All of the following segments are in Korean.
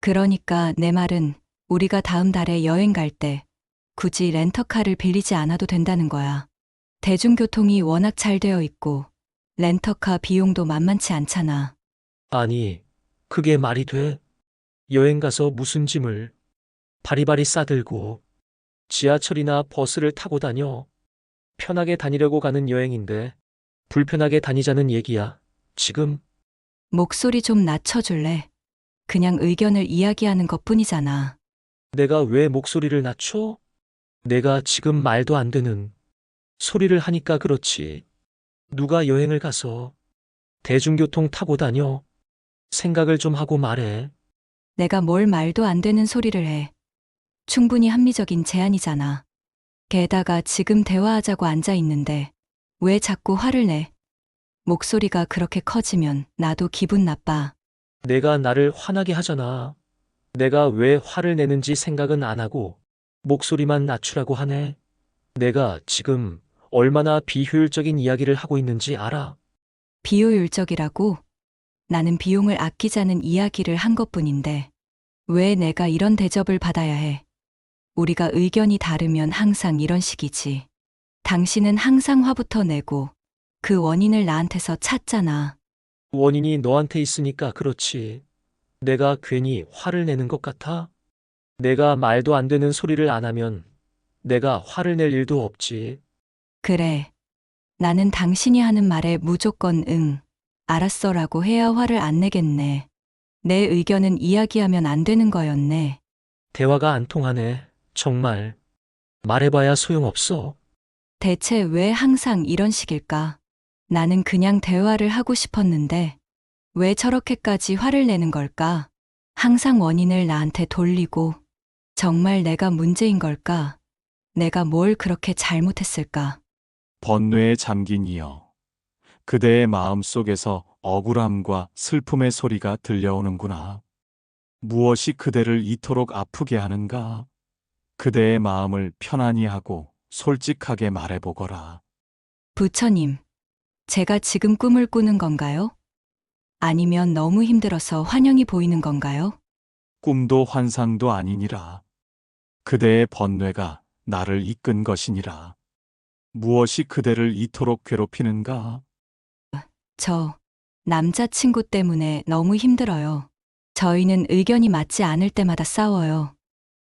그러니까 내 말은 우리가 다음 달에 여행 갈 때 굳이 렌터카를 빌리지 않아도 된다는 거야. 대중교통이 워낙 잘 되어 있고 렌터카 비용도 만만치 않잖아. 아니, 그게 말이 돼? 여행 가서 무슨 짐을 바리바리 싸들고 지하철이나 버스를 타고 다녀. 편하게 다니려고 가는 여행인데 불편하게 다니자는 얘기야. 지금 목소리 좀 낮춰줄래? 그냥 의견을 이야기하는 것뿐이잖아. 내가 왜 목소리를 낮춰? 내가 지금 말도 안 되는 소리를 하니까 그렇지. 누가 여행을 가서 대중교통 타고 다녀? 생각을 좀 하고 말해. 내가 뭘 말도 안 되는 소리를 해. 충분히 합리적인 제안이잖아. 게다가 지금 대화하자고 앉아 있는데 왜 자꾸 화를 내? 목소리가 그렇게 커지면 나도 기분 나빠. 내가 나를 화나게 하잖아. 내가 왜 화를 내는지 생각은 안 하고 목소리만 낮추라고 하네. 내가 지금 얼마나 비효율적인 이야기를 하고 있는지 알아? 비효율적이라고? 나는 비용을 아끼자는 이야기를 한 것뿐인데 왜 내가 이런 대접을 받아야 해? 우리가 의견이 다르면 항상 이런 식이지. 당신은 항상 화부터 내고 그 원인을 나한테서 찾잖아. 원인이 너한테 있으니까 그렇지. 내가 괜히 화를 내는 것 같아? 내가 말도 안 되는 소리를 안 하면 내가 화를 낼 일도 없지. 그래. 나는 당신이 하는 말에 무조건 응, 알았어라고 해야 화를 안 내겠네. 내 의견은 이야기하면 안 되는 거였네. 대화가 안 통하네. 정말. 말해봐야 소용없어. 대체 왜 항상 이런 식일까? 나는 그냥 대화를 하고 싶었는데 왜 저렇게까지 화를 내는 걸까? 항상 원인을 나한테 돌리고 정말 내가 문제인 걸까? 내가 뭘 그렇게 잘못했을까? 번뇌에 잠긴 이여. 그대의 마음 속에서 억울함과 슬픔의 소리가 들려오는구나. 무엇이 그대를 이토록 아프게 하는가? 그대의 마음을 편안히 하고 솔직하게 말해보거라. 부처님, 제가 지금 꿈을 꾸는 건가요? 아니면 너무 힘들어서 환영이 보이는 건가요? 꿈도 환상도 아니니라. 그대의 번뇌가 나를 이끈 것이니라. 무엇이 그대를 이토록 괴롭히는가? 저 남자친구 때문에 너무 힘들어요. 저희는 의견이 맞지 않을 때마다 싸워요.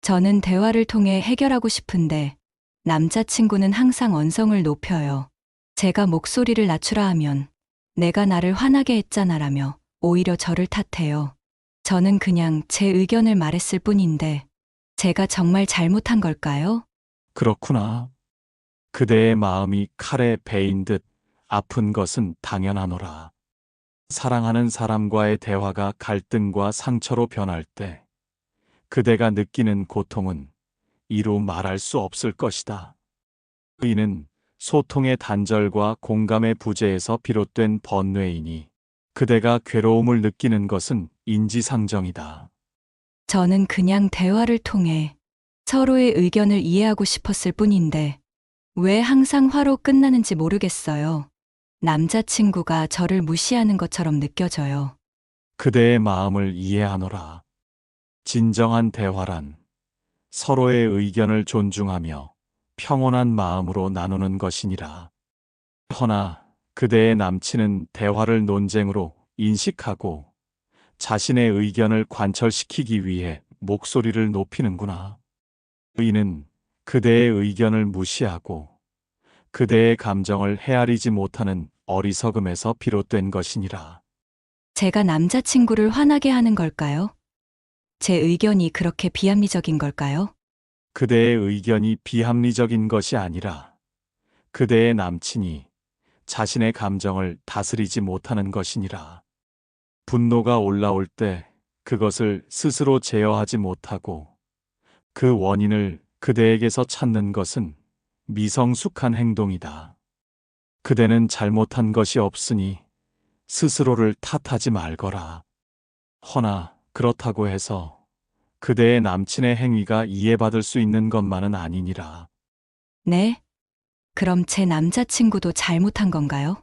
저는 대화를 통해 해결하고 싶은데 남자친구는 항상 언성을 높여요. 제가 목소리를 낮추라 하면 내가 나를 화나게 했잖아라며 오히려 저를 탓해요. 저는 그냥 제 의견을 말했을 뿐인데 제가 정말 잘못한 걸까요? 그렇구나. 그대의 마음이 칼에 베인 듯 아픈 것은 당연하노라. 사랑하는 사람과의 대화가 갈등과 상처로 변할 때 그대가 느끼는 고통은 이루 말할 수 없을 것이다. 이는 소통의 단절과 공감의 부재에서 비롯된 번뇌이니 그대가 괴로움을 느끼는 것은 인지상정이다. 저는 그냥 대화를 통해 서로의 의견을 이해하고 싶었을 뿐인데 왜 항상 화로 끝나는지 모르겠어요. 남자친구가 저를 무시하는 것처럼 느껴져요. 그대의 마음을 이해하노라. 진정한 대화란 서로의 의견을 존중하며 평온한 마음으로 나누는 것이니라. 허나 그대의 남친은 대화를 논쟁으로 인식하고 자신의 의견을 관철시키기 위해 목소리를 높이는구나. 이는 그대의 의견을 무시하고 그대의 감정을 헤아리지 못하는 어리석음에서 비롯된 것이니라. 제가 남자친구를 화나게 하는 걸까요? 제 의견이 그렇게 비합리적인 걸까요? 그대의 의견이 비합리적인 것이 아니라 그대의 남친이 자신의 감정을 다스리지 못하는 것이니라. 분노가 올라올 때 그것을 스스로 제어하지 못하고 그 원인을 그대에게서 찾는 것은 미성숙한 행동이다. 그대는 잘못한 것이 없으니 스스로를 탓하지 말거라. 허나 그렇다고 해서 그대의 남친의 행위가 이해받을 수 있는 것만은 아니니라. 네? 그럼 제 남자친구도 잘못한 건가요?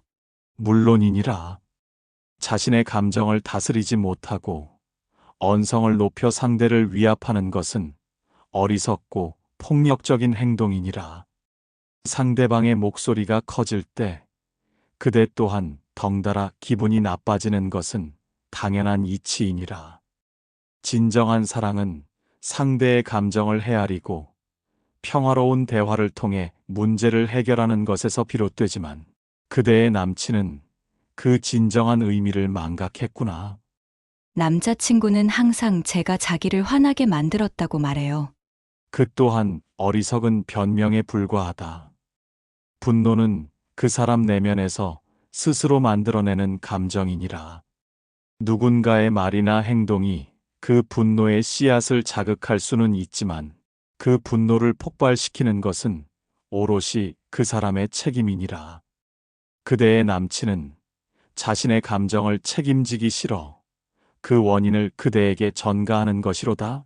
물론이니라. 자신의 감정을 다스리지 못하고 언성을 높여 상대를 위압하는 것은 어리석고 폭력적인 행동이니라. 상대방의 목소리가 커질 때 그대 또한 덩달아 기분이 나빠지는 것은 당연한 이치이니라. 진정한 사랑은 상대의 감정을 헤아리고 평화로운 대화를 통해 문제를 해결하는 것에서 비롯되지만 그대의 남친은 그 진정한 의미를 망각했구나. 남자친구는 항상 제가 자기를 화나게 만들었다고 말해요. 그 또한 어리석은 변명에 불과하다. 분노는 그 사람 내면에서 스스로 만들어내는 감정이니라. 누군가의 말이나 행동이 그 분노의 씨앗을 자극할 수는 있지만 그 분노를 폭발시키는 것은 오롯이 그 사람의 책임이니라. 그대의 남친은 자신의 감정을 책임지기 싫어 그 원인을 그대에게 전가하는 것이로다.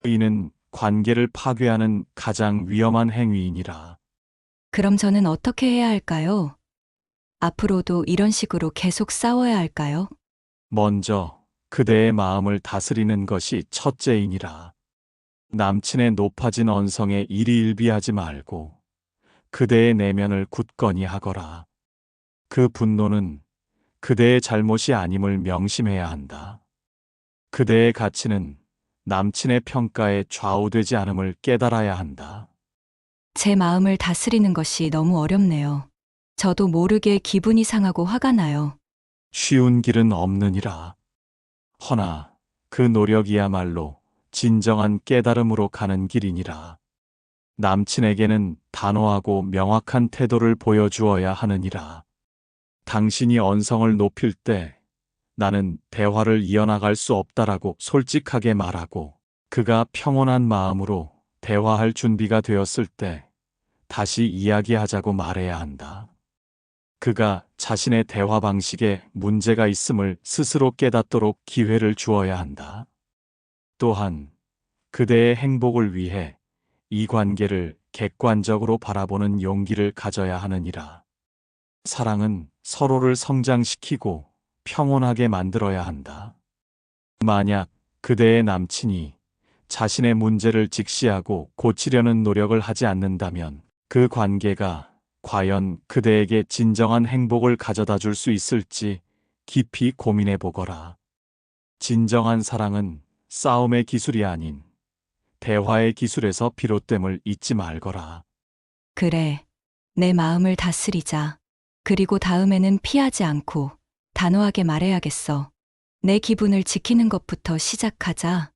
이는 관계를 파괴하는 가장 위험한 행위이니라. 그럼 저는 어떻게 해야 할까요? 앞으로도 이런 식으로 계속 싸워야 할까요? 먼저 그대의 마음을 다스리는 것이 첫째이니라. 남친의 높아진 언성에 일희일비하지 말고 그대의 내면을 굳건히 하거라. 그 분노는 그대의 잘못이 아님을 명심해야 한다. 그대의 가치는 남친의 평가에 좌우되지 않음을 깨달아야 한다. 제 마음을 다스리는 것이 너무 어렵네요. 저도 모르게 기분이 상하고 화가 나요. 쉬운 길은 없느니라. 허나 그 노력이야말로 진정한 깨달음으로 가는 길이니라. 남친에게는 단호하고 명확한 태도를 보여주어야 하느니라. 당신이 언성을 높일 때 나는 대화를 이어나갈 수 없다라고 솔직하게 말하고 그가 평온한 마음으로 대화할 준비가 되었을 때 다시 이야기하자고 말해야 한다. 그가 자신의 대화 방식에 문제가 있음을 스스로 깨닫도록 기회를 주어야 한다. 또한 그대의 행복을 위해 이 관계를 객관적으로 바라보는 용기를 가져야 하느니라. 사랑은 서로를 성장시키고 평온하게 만들어야 한다. 만약 그대의 남친이 자신의 문제를 직시하고 고치려는 노력을 하지 않는다면 그 관계가 과연 그대에게 진정한 행복을 가져다 줄 수 있을지 깊이 고민해 보거라. 진정한 사랑은 싸움의 기술이 아닌 대화의 기술에서 비롯됨을 잊지 말거라. 그래. 내 마음을 다스리자. 그리고 다음에는 피하지 않고 단호하게 말해야겠어. 내 기분을 지키는 것부터 시작하자.